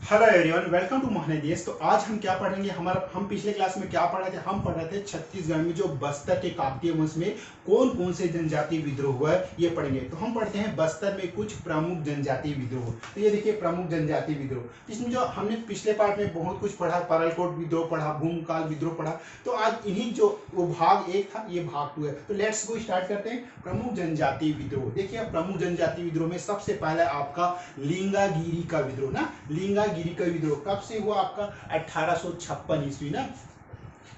Hello everyone, welcome to Mahandesh. तो आज हम क्या पढ़ेंगे, हम पिछले क्लास में क्या पढ़ रहे थे। हम पढ़ रहे थे छत्तीसगढ़ में जो बस्तर के काकतीय वंश में कौन कौन से जनजातीय विद्रोह हुआ है ये पढ़ेंगे। तो हम पढ़ते हैं बस्तर में कुछ प्रमुख जनजातीय विद्रोह। तो ये देखिए प्रमुख जनजातीय विद्रोह। इसमें जो हमने पिछले पार्ट में बहुत कुछ पढ़ा, परलकोट विद्रोह पढ़ा, भूमकाल विद्रोह पढ़ा। तो आज इन्हीं जो वो भाग एक था ये भाग टू है। तो लेट्स गो स्टार्ट करते हैं प्रमुख जनजातीय विद्रोह। देखिए प्रमुख जनजातीय विद्रोह में सबसे पहला आपका लिंगागिरी का विद्रोह ना। लिंगागिरी का विद्रोह कब से हुआ आपका 1856 ईस्वी ना।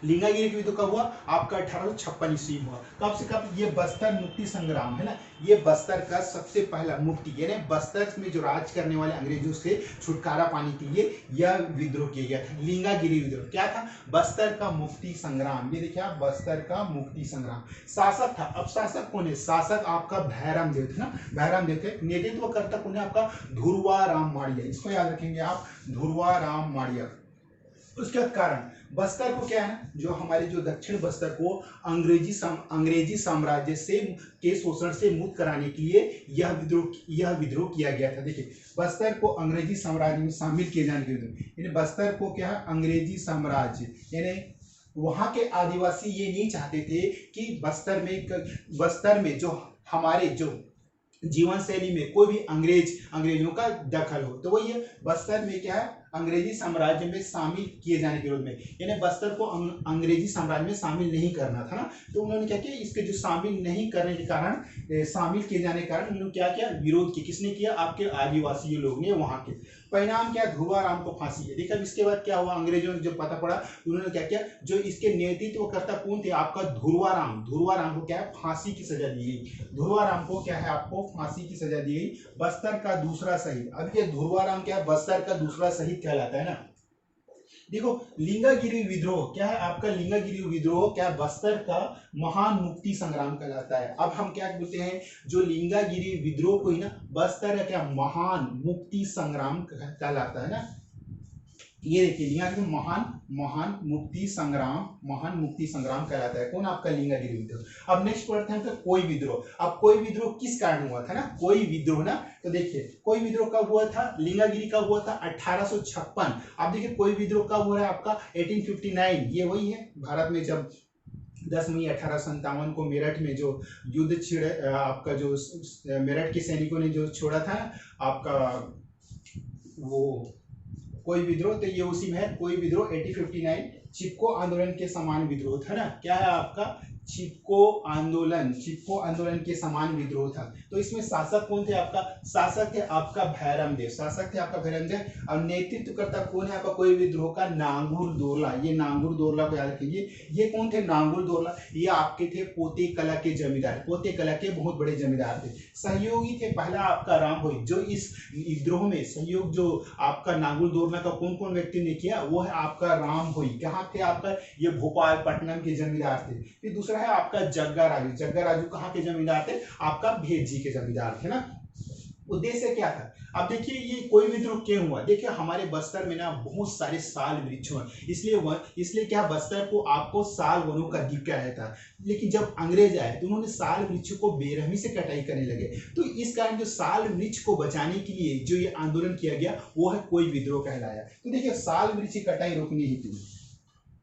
लिंगागिरी का विद्रोह कब हुआ आपका 1856 ईस्वी में हुआ। कब से कब, ये बस्तर मुक्ति संग्राम है ना। ये बस्तर का सबसे पहला मुक्ति यानी बस्तर में जो राज करने वाले अंग्रेजों से छुटकारा पाने के लिए यह विद्रोह किया गया था। लिंगागिरी विद्रोह क्या था, बस्तर का मुक्ति संग्राम। ये देखिए आप, बस्तर का मुक्ति संग्राम। शासक था, अब शासक कौन है, शासक आपका भैरम देव थे ना। भैरम देव थे। नेतृत्व करता कौन है आपका, ध्रुवा राम माड़िया। इसको याद रखेंगे आप, ध्रुवा राम माड़िया। उसका कारण बस्तर को क्या है ना, जो हमारे जो दक्षिण बस्तर को अंग्रेजी साम्राज्य से के शोषण से मुक्त कराने के लिए यह विद्रोह किया गया था। देखिए बस्तर को अंग्रेजी साम्राज्य में शामिल किए जाने के विद्रोह, यानी बस्तर को क्या है, अंग्रेजी साम्राज्य, यानी वहां के आदिवासी ये नहीं चाहते थे कि बस्तर में जो हमारे जो जीवन शैली में कोई भी अंग्रेजों का दखल हो। तो वही है, बस्तर में क्या है, अंग्रेजी साम्राज्य में शामिल किए जाने के विरोध में, यानी बस्तर को अंग्रेजी साम्राज्य में शामिल नहीं करना था ना। तो उन्होंने क्या किया, इसके जो शामिल नहीं करने के कारण, शामिल किए जाने के कारण उन्होंने क्या किया, विरोध किया। किसने किया, आपके आदिवासी लोग ने वहां के। परिणाम क्या, ध्रुवा राम को फांसी है। देखा इसके बाद क्या हुआ, अंग्रेजों ने जब पता पड़ा उन्होंने क्या किया, जो इसके नेतृत्वकर्ता कौन थे आपका, ध्रुवा राम को क्या है, फांसी की सजा दी गई। ध्रुवा राम को क्या है, आपको फांसी की सजा दी गई। बस्तर का दूसरा शहीद। अब ये ध्रुवा राम क्या है, बस्तर का दूसरा शहीद कहलाता है ना। देखो लिंगागिरी विद्रोह क्या है आपका, लिंगागिरी विद्रोह क्या है, बस्तर का महान मुक्ति संग्राम कहलाता है। अब हम क्या बोलते हैं, जो लिंगागिरी विद्रोह को ही ना बस्तर का क्या महान मुक्ति संग्राम कहलाता है ना। ये देखिए लिंगागिरी महान मुक्ति संग्राम कहलाता है। कौन आपका, लिंगागिरी विद्रोह। अब नेक्स्ट पढ़ते हैं कोई विद्रोह। अब कोई विद्रोह किस कारण हुआ था ना, कोई विद्रोह ना। तो देखिए कोई विद्रोह कब हुआ था, लिंगागिरी कब हुआ था, 1856। अब देखिए कोई विद्रोह कब हुआ है आपका, 1859। ये वही है भारत में जब 10 मई 1857 को मेरठ में जो युद्ध छिड़े, आपका जो मेरठ के सैनिकों ने जो छोड़ा था आपका वो कोई विद्रोह। तो ये उसी में है कोई विद्रोह 1859। चिपको आंदोलन के समान विद्रोह था ना। क्या है आपका, चिपको आंदोलन के समान विद्रोह था। तो इसमें शासक कौन थे आपका, शासक थे आपका भैरम देव। और नेतृत्वकर्ता कौन है आपका कोई विद्रोह का, नांगुर दोरला। ये नांगुर दोरला को याद रखिए। ये कौन थे, नांगुर दोरला। ये आपके थे पोते कला के जमींदार, पोते कला के बहुत बड़े जमींदार थे। सहयोगी थे पहला आपका राम भोई। जो इस विद्रोह में सहयोग जो आपका नांगुर दोरला का कौन कौन व्यक्ति ने किया, वो है आपका राम भोई। कहाँ थे आपका, ये भोपालपट्टनम के जमींदार थे। फिर दूसरा है आपका जग्गा राजू कहाँ के जमींदार थे, आपका भेजी के जमींदार थे ना। उद्देश्य क्या था, अब देखिए ये कोई विद्रोह क्यों हुआ। देखिए हमारे बस्तर में ना बहुत सारे साल वृक्ष हैं, इसलिए क्या बस्तर को आपको साल वनों का द्वीप कहा जाता है। लेकिन जब अंग्रेज आए तो उन्होंने साल वृक्ष को बेरहमी से कटाई करने लगे। तो इस कारण जो साल वृक्ष को बचाने के लिए जो ये आंदोलन किया गया वो है कोई विद्रोह कहलाया। तो देखिए साल वृक्ष की कटाई रोकने हेतु,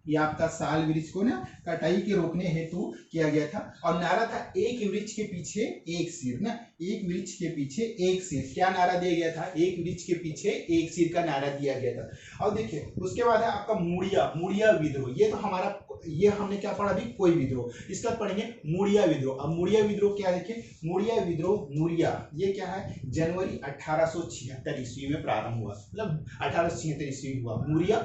ये आपका साल वृक्ष को ना कटाई के रोकने हेतु किया गया था। और नारा था एक वृक्ष के पीछे एक सिर ना, एक वृक्ष के पीछे एक सिर। क्या नारा दिया गया था, एक वृक्ष के पीछे एक सिर का नारा दिया गया था। और देखिए उसके बाद है आपका मुड़िया विद्रोह। ये तो हमारा, ये हमने क्या पढ़ा अभी, कोई विद्रोह। इसका पढ़ेंगे मुड़िया विद्रोह। अब मुड़िया विद्रोह क्या, देखिए मुड़िया ये क्या है, जनवरी 1876 ईस्वी में प्रारंभ हुआ, मतलब 1876 ईस्वी हुआ मुड़िया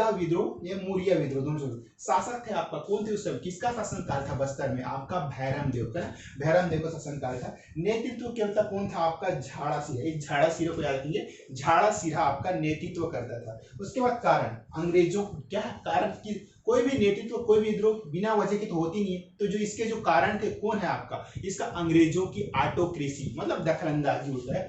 विद्रोह, ये मुड़िया विद्रोह दोनों। शासक थे आपका कौन थे उस समय, किसका शासन काल था बस्तर में, आपका भैरम देव का, भैरम देव का शासन काल था। नेतृत्व करता कौन था आपका, झाड़ा सिरा। एक झाड़ा सिरा को याद रखेंगे, झाड़ा सिरा आपका नेतृत्व करता था। उसके बाद कारण, अंग्रेजों क्या कारण की, कोई भी नेतृत्व कोई भी विद्रोह बिना वजह के तो होती नहीं है। तो जो इसके जो कारण थे कौन है आपका, इसका अंग्रेजों की ऑटोक्रेसी मतलब दखलंदाजी होता है।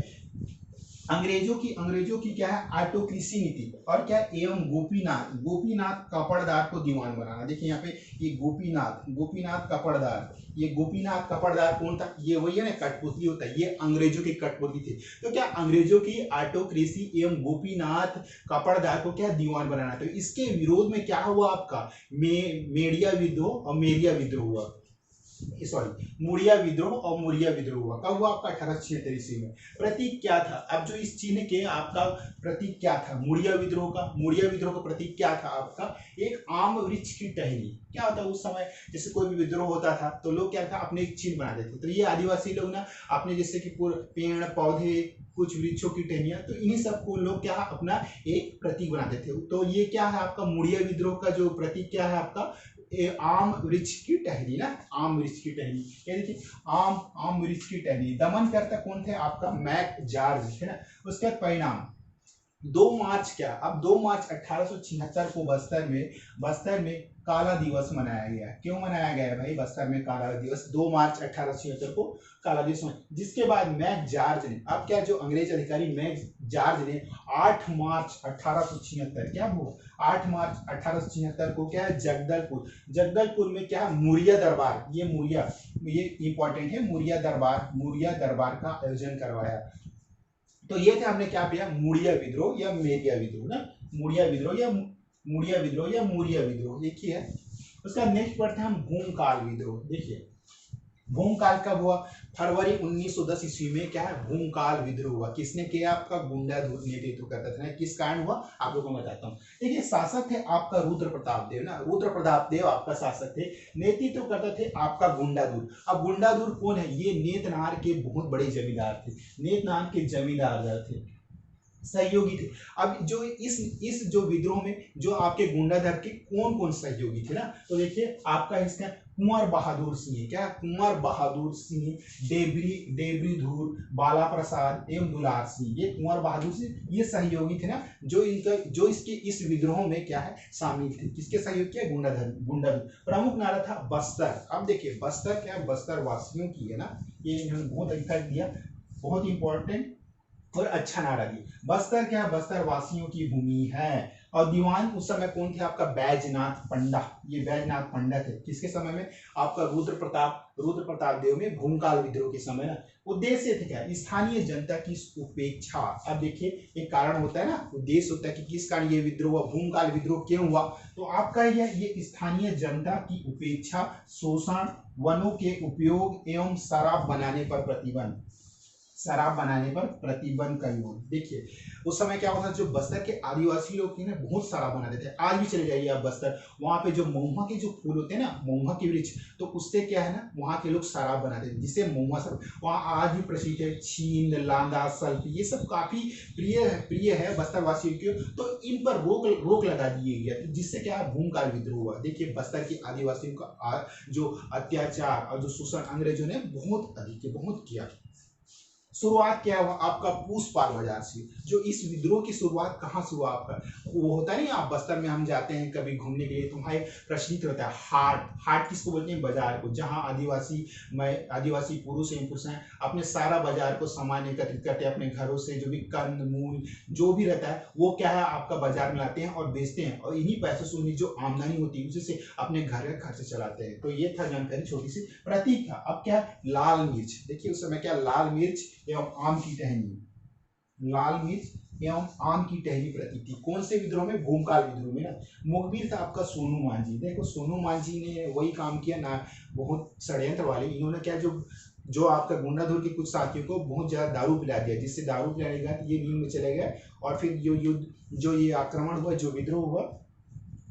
अंग्रेजों की क्या है, ऑटोक्रेसी नीति, और क्या एवं गोपीनाथ कपड़दार को दीवान बनाना। देखिए यहाँ पे ये गोपीनाथ कपड़दार, ये गोपीनाथ कपड़दार कौन था, ये वही है ना कठपुतली होता है, ये अंग्रेजों की कठपुतली थे। तो क्या अंग्रेजों की ऑटोक्रेसी एवं गोपीनाथ कपड़दार को क्या दीवान बनाना। तो इसके विरोध में क्या हुआ आपका मेड़िया विद्रोह और मेरिया विद्रोह हुआ, सॉरी मुड़िया विद्रोह और मुड़िया विद्रोह हुआ। कब हुआ आपका 1876 ईस्वी में। प्रतीक क्या था, अब जो इस चिन्ह के आपका प्रतीक क्या था मुड़िया विद्रोह का प्रतीक क्या था आपका, एक आम वृक्ष की टहनी। क्या होता है उस समय जैसे कोई भी विद्रोह होता था तो लोग क्या था अपने एक चिन्ह बना देते थे। तो ये आदिवासी लोग ना अपने जैसे कि पेड़ पौधे कुछ वृक्षों की टहनियां, तो इन्हीं सबको लोग क्या अपना एक प्रतीक बनाते थे। तो ये क्या है आपका मुड़िया विद्रोह का जो प्रतीक क्या है आपका, आम वृक्ष की टहनी ना, आम वृक्ष की टहनी। क्या देखिए आम वृक्ष की टहनी। दमन करता कौन थे आपका मैक जॉर्ज है ना। उसके बाद परिणाम 2 मार्च क्या, अब 2 मार्च 1876 को बस्तर में काला दिवस मनाया गया। क्यों मनाया गया है भाई बस्तर में काला दिवस, 2 मार्च 1876 को काला दिवस जिसके बाद मैक जॉर्ज ने, अब क्या जो अंग्रेज अधिकारी मैक जॉर्ज ने 8 मार्च 1876 क्या वो 8 मार्च 1876 को क्या है जगदलपुर में क्या मुड़िया दरबार, ये इंपॉर्टेंट है, मुड़िया दरबार का आयोजन करवाया। तो ये थे हमने क्या किया मुड़िया विद्रोह या मेरिया विद्रोह ना, मुड़िया विद्रोह या मुड़िया विद्रोह देखिए। उसका नेक्स्ट पढ़ते हैं हम भूमकाल विद्रोह। देखिए भूमकाल कब हुआ, फरवरी 1910 ईस्वी में क्या है भूमकाल विद्रोह हुआ। किसने किया, आपका गुंडाधुर नेतृत्व करता था। किस कारण हुआ आप लोगों को बताता हूँ। देखिए शासक थे आपका रुद्र प्रताप देव ना, रुद्र प्रताप देव आपका शासक थे, नेतृत्व करते थे आपका गुंडाधुर। अब गुंडाधुर कौन है, ये नेतनार के बहुत बड़े जमींदार थे, नेतनार के जमींदार थे, सहयोगी थे। अब जो इस जो विद्रोह में जो आपके गुंडाधर के कौन कौन सहयोगी थे ना, तो देखिए आपका इसका कुंवर बहादुर सिंह, क्या कुंवर बहादुर सिंह, डेबरी धूर, बाला प्रसाद एवं दुलार सिंह, ये कुंवर बहादुर सिंह ये सहयोगी थे ना, जो इसके इस विद्रोह में क्या है शामिल थे। किसके सहयोग किया, गुंडाधर। प्रमुख नारा था बस्तर। अब देखिए बस्तर क्या है, बस्तर वासियों की है ना, ये इन्होंने बहुत अच्छा दिया, बहुत इंपॉर्टेंट और अच्छा नारा दिया। बस्तर क्या है, बस्तर वासियों की भूमि है। और दीवान उस समय कौन थे आपका बैजनाथ पंडा, ये बैजनाथ पंडा थे। किसके समय में, आपका रुद्र प्रताप देव में भूमकाल विद्रोह के समय ना। उद्देश्य थे क्या, स्थानीय जनता की उपेक्षा। अब देखिए एक कारण होता है ना, उद्देश्य होता है कि किस कारण ये विद्रोह हुआ, भूमकाल विद्रोह क्यों हुआ। तो आपका ये स्थानीय जनता की उपेक्षा, शोषण, वनों के उपयोग एवं शराब बनाने पर प्रतिबंध का योग। देखिए उस समय क्या होता था, जो बस्तर के आदिवासी लोग थे ना बहुत शराब बनाते थे। आज भी चले जाइए आप बस्तर, वहां पे जो महुआ के जो फूल होते हैं ना, महुआ के वृक्ष, तो उससे क्या है ना वहां के लोग शराब बनाते थे, जिसे महुआ शराब वहां आज भी प्रसिद्ध है। छीन, लांदा, सल्फ, ये सब काफी प्रिय है बस्तर वासियों के। तो इन पर रोक लगा दिए गया, तो जिससे क्या है भूमकाल विद्रोह हुआ। देखिए बस्तर के आदिवासियों का जो अत्याचार और जो शोषण अंग्रेजों ने बहुत किया। शुरुआत क्या हुआ आपका पूसपाल बाजार से। जो इस विद्रोह की शुरुआत कहाँ से हुआ आपका, वो होता नहीं आप बस्तर में हम जाते हैं कभी घूमने के लिए, तुम्हारे प्रचलित होता है हाट किसको बोलते हैं, बाजार को, जहाँ आदिवासी पुरुष एवं पुरुषें अपने सारा बाजार को सामान एकत्रित करते हैं, अपने घरों से जो भी कंद मूल जो भी रहता है वो क्या है आपका बाजार में लाते हैं और बेचते हैं, और इन्हीं पैसों से उन्हें जो आमदनी होती है उसी से अपने घर का खर्च चलाते हैं। तो ये था जानकारी छोटी सी, प्रतीक था। अब क्या है लाल मिर्च। देखिए उस समय क्या लाल मिर्च एवं आम की टहनी, लाल मिर्च एवं आम की टहनी प्रतीक थी। कौन से विद्रोह में, भूमकाल विद्रोह में ना। मुखबिर था आपका सोनू मांझी। देखो सोनू मांझी ने वही काम किया ना, बहुत षड्यंत्र वाले। इन्होंने क्या जो आपका गुंडाधुर के कुछ साथियों को बहुत ज्यादा दारू पिला दिया, जिससे दारू पिलाने के बाद ये नींद में चले गए, और फिर जो ये आक्रमण हुआ, जो विद्रोह हुआ,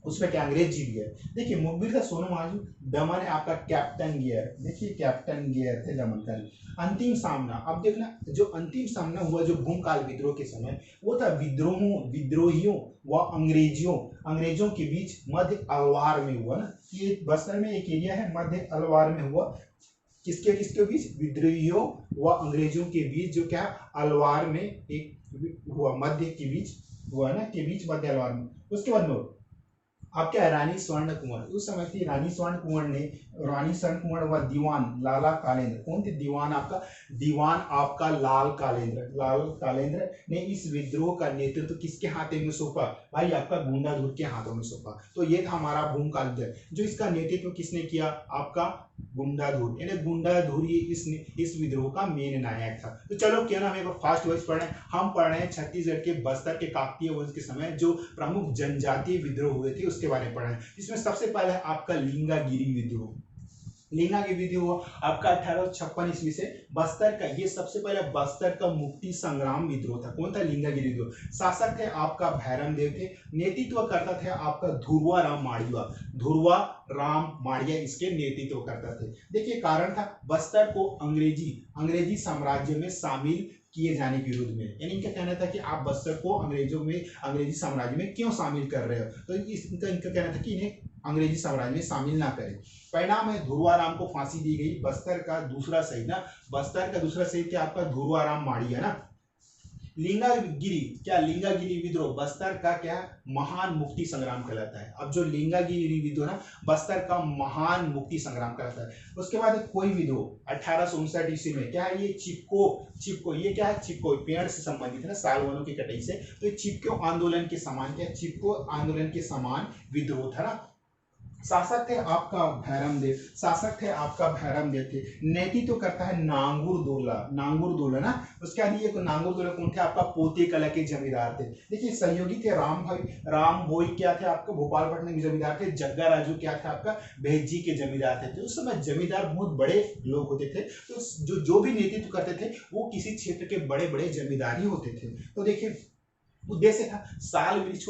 उसमें क्या अंग्रेज जीत गए। देखिए मुखबिर था सोनू मांझी। दमन है आपका कैप्टन गियर। देखिए कैप्टन गियर थे दमन का। अंतिम सामना, अब देखना जो अंतिम सामना हुआ जो भूमकाल विद्रोह के समय, वो था विद्रोहियों व अंग्रेजों के बीच मध्य अलवार में हुआ ना। ये बस्तर में एक एरिया है, मध्य अलवार में हुआ। किसके बीच, विद्रोहियों व अंग्रेजों के बीच, जो क्या अलवार में एक हुआ, मध्य के बीच हुआ ना, के बीच मध्य अलवार में। उसके बाद अब क्या है रानी स्वर्ण कुंवर, उस समय थी रानी स्वर्ण कुंवर ने रानी सन कुंवर व दीवान लाला कालेंद्र, कौन थे दीवान आपका, दीवान आपका लाल कालेंद्र, लाल कालेंद्र ने इस विद्रोह का नेतृत्व किसके हाथों में सौंपा, भाई आपका गुंडाधुर के हाथों में सौंपा। तो ये था हमारा भूमकाल युद्ध, जो इसका नेतृत्व किसने किया, आपका गुंडाधुर, यानी गुंडाधुर ही इस विद्रोह का मेन नायक था। तो चलो क्यों ना हम एक बार फास्ट वाइज पढ़ रहे हैं, हम पढ़ रहे हैं छत्तीसगढ़ के बस्तर के काकतीय वंश के समय जो प्रमुख जनजातीय विद्रोह हुए थे उसके बारे में पढ़ रहे हैं। इसमें सबसे पहले आपका लिंगागिरी विद्रोह, लिंगागिरी विद्रोह आपका 1856 ईस्वी से बस्तर का, ये सबसे पहले बस्तर का मुक्ति संग्राम विद्रोह था। कौन था, लिंगागिरी विद्रोह। शासक थे आपका भैरम देव थे, नेतृत्व करता थे आपका ध्रुवा राम माड़िया, ध्रुवा राम माड़िया इसके नेतृत्व करता थे। देखिए कारण था बस्तर को अंग्रेजी साम्राज्य में शामिल किए जाने के विरुद्ध में, यानी इनका कहना था कि आप बस्तर को अंग्रेजी साम्राज्य में क्यों शामिल कर रहे हो, तो इनका कहना था कि इन्हें अंग्रेजी साम्राज्य में शामिल ना करें। परिणाम है ध्रुवाराम को फांसी दी गई। बस्तर का दूसरा शहीद क्या आपका ध्रुवाराम माड़िया ना। लिंगागिरी विद्रोह बस्तर का क्या महान मुक्ति संग्राम कहलाता है। अब जो लिंगागिरी विद्रोह ना बस्तर का महान मुक्ति संग्राम कहलाता है। उसके बाद कोई विद्रोह 1859 ईस्वी में, क्या है ये, चिपको, ये क्या है, चिपको पेड़ से संबंधित है ना, साल वनों की कटाई से, तो चिपको आंदोलन के समान, क्या चिपको आंदोलन के समान विद्रोह था ना। शासक थे आपका भैरम देव थे, नेतृत्व करता है नांगुर दोला ना। उसके बाद ये नांगुर दोला कौन थे, आपका पोते कला के जमींदार थे। देखिए सहयोगी थे राम भोई क्या थे आपका भोपालपट्टनम के जमींदार थे, जग्गा राजू क्या थे आपका भेजी के जमींदार थे। तो उस समय जमींदार बहुत बड़े लोग होते थे, तो जो भी नेतृत्व करते थे वो किसी क्षेत्र के बड़े बड़े जमींदार ही होते थे। तो देखिए उद्देश्य था साल वृक्ष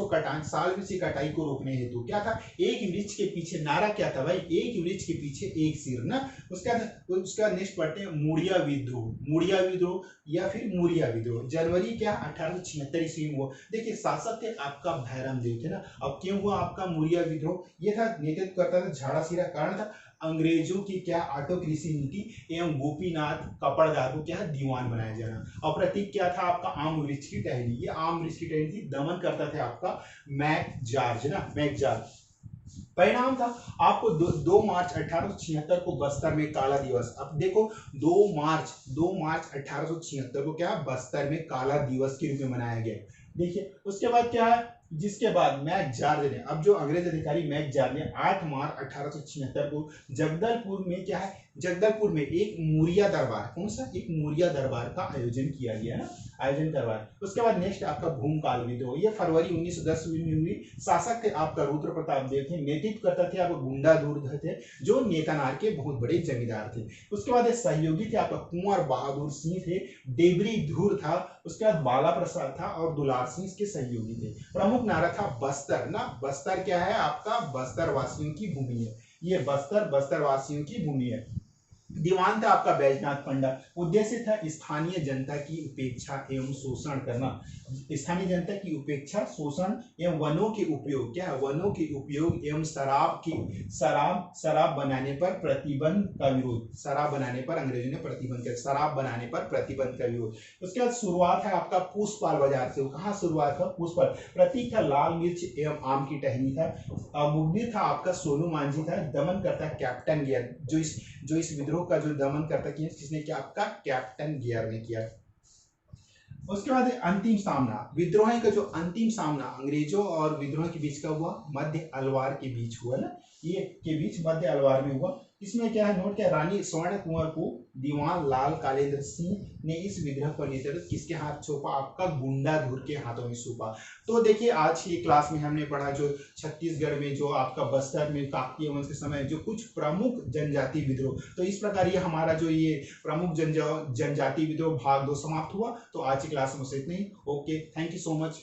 की कटाई को रोकने हेतु क्या था, एक वृक्ष के पीछे, नारा क्या था भाई, एक वृक्ष के पीछे एक सिर ना। उसका नेक्स्ट पढ़ते हैं मुड़िया विद्रोह या फिर मुड़िया विद्रोह। जनवरी क्या 1876 ईस्वी में हुआ। देखिए शासक थे आपका भैरम देव थे ना। अब क्यों हुआ आपका मुड़िया विद्रोह, ये था नेतृत्व करता था झाड़ासिरा। कारण था अंग्रेजों की क्या ऑटोक्रेसी नीति एवं गोपीनाथ कपड़दार को क्या है दीवान बनाया जाना। और प्रतीक क्या था आपका आम वृक्ष की टहनी, ये आम वृक्ष की टहनी थी। दमन करता था आपका मैकजार्ज। परिणाम था आपको 2 मार्च 1876 को बस्तर में काला दिवस। अब देखो 2 मार्च 1876 को क्या बस्तर में काला दिवस के रूप में मनाया गया। देखिए उसके बाद क्या है, जिसके बाद मैकजार्ज ने, अब जो अंग्रेज अधिकारी मैकजार्ज ने 8 मार्च 1876 को जगदलपुर में एक मूरिया दरबार, कौन सा, एक मूरिया दरबार का आयोजन किया गया ना, आयोजन करवाया। उसके बाद नेक्स्ट आपका भूमकाल विद्रोह, ये फरवरी 1910 में हुई। शासक थे आपका रुद्र प्रताप देव थे, नेतृत्व करता थे आपका गुंडाधुर थे, जो नेतानार के बहुत बड़े जमींदार थे। उसके बाद सहयोगी थे आपका कुंवर बहादुर सिंह थे, डेबरी धूर था, उसके बाद बाला प्रसाद था और दुलार सिंह के सहयोगी थे। प्रमुख नारा था बस्तर ना। बस्तर क्या है आपका, बस्तर वासियों की भूमि है, ये बस्तर वासियों की भूमि है। दीवान था आपका बैजनाथ पंडा। उद्देश्य था स्थानीय जनता की उपेक्षा एवं शोषण करना, स्थानीय जनता की उपेक्षा, शोषण एवं वनों के उपयोग, क्या है, वनों के उपयोग एवं शराब बनाने पर प्रतिबंध का विरोध। शराब बनाने पर अंग्रेजों ने प्रतिबंध किया, शराब बनाने पर प्रतिबंध का विरोध। उसके बाद शुरुआत है आपका पुष्पाल बाजार से। कहाँ शुरुआत था, पुष्पाल। प्रतीक था लाल मिर्च एवं आम की टहनी था। मुखबिर था आपका सोनू मांझी था। दमन करता कैप्टन गियर, जो इस विद्रोह का जो दमन करता किसने किया, आपका कैप्टन गियर ने किया। उसके बाद अंतिम सामना, विद्रोह का जो अंतिम सामना अंग्रेजों और विद्रोह के बीच का हुआ, मध्य अलवार के बीच हुआ ना, ये के बीच मध्य अलवार में हुआ। इसमें क्या है, नोट क्या, रानी स्वर्ण कुंवर को दीवान लाल कालेंद्र सिंह ने इस विद्रोह का नेतृत्व किसके हाथ सौंपा, आपका गुंडाधुर के हाथों में सौंपा। तो देखिए आज की क्लास में हमने पढ़ा जो छत्तीसगढ़ में जो आपका बस्तर में काकतीय वंश के समय जो कुछ प्रमुख जनजाति विद्रोह, तो इस प्रकार ये हमारा जो ये प्रमुख जनजाति विद्रोह भाग 2 समाप्त हुआ। तो आज की क्लास में इतना ही। Okay, thank you so much.